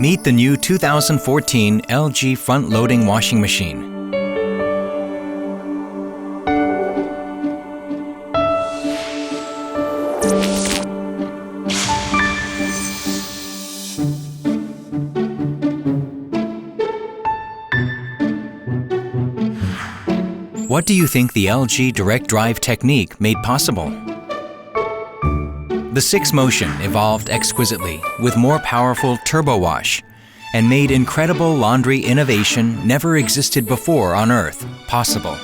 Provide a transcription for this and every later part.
Meet the new 2014 LG front-loading washing machine. What do you think the LG Direct Drive technique made possible? The 6Motion evolved exquisitely with more powerful turbo wash and made incredible laundry innovation never existed before on Earth possible.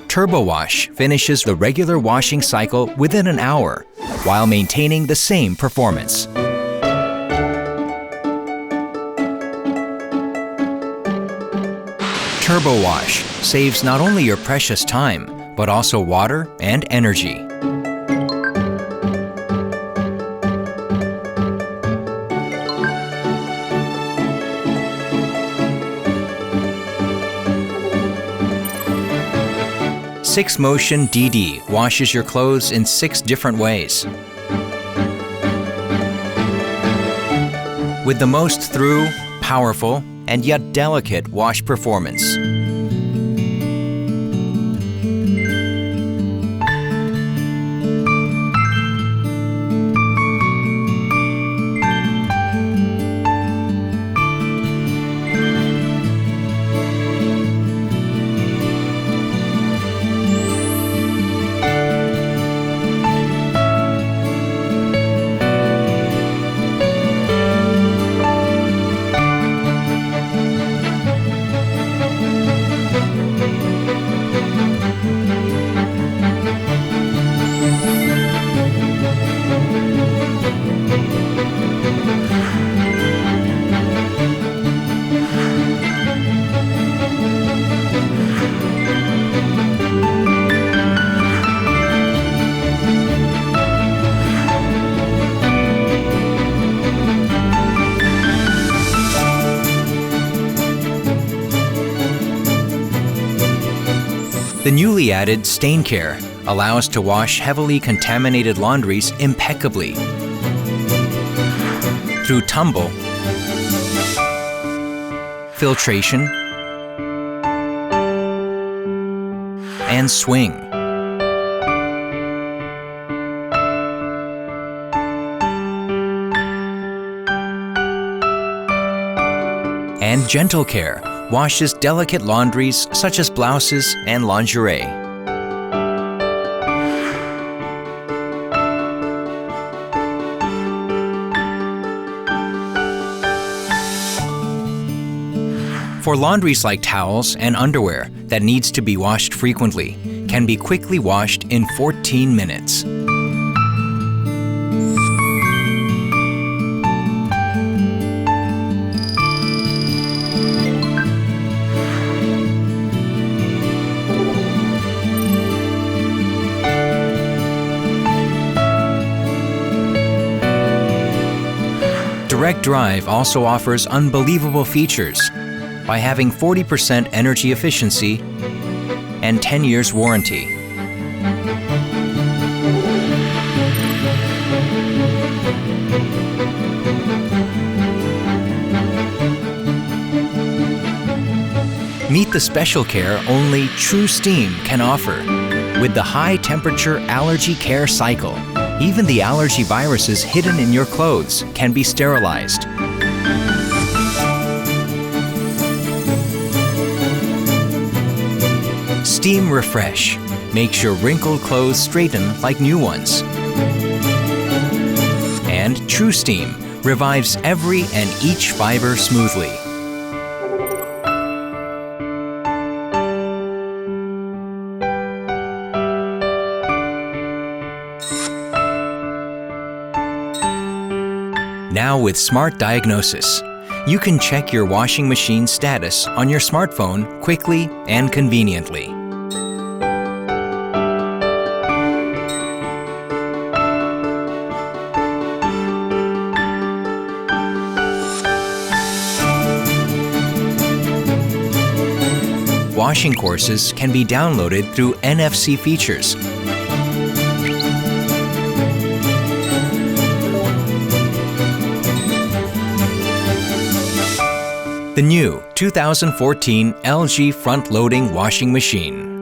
Turbo Wash finishes the regular washing cycle within an hour while maintaining the same performance. Turbo Wash saves not only your precious time, but also water and energy. Six Motion DD washes your clothes in 6 different ways. With the most thorough, powerful, and yet delicate wash performance. The newly added Stain Care allows to wash heavily contaminated laundries impeccably through tumble, filtration, and swing. And Gentle Care washes delicate laundries such as blouses and lingerie. For laundries like towels and underwear that needs to be washed frequently, can be quickly washed in 14 minutes. Direct Drive also offers unbelievable features by having 40% energy efficiency and 10 years warranty. Meet the special care only True Steam can offer with the high temperature allergy care cycle. Even the allergy viruses hidden in your clothes can be sterilized. Steam Refresh makes your wrinkled clothes straighten like new ones. And True Steam revives every and each fiber smoothly. Now with Smart Diagnosis, you can check your washing machine status on your smartphone quickly and conveniently. Washing courses can be downloaded through NFC features. The new 2014 LG front-loading washing machine.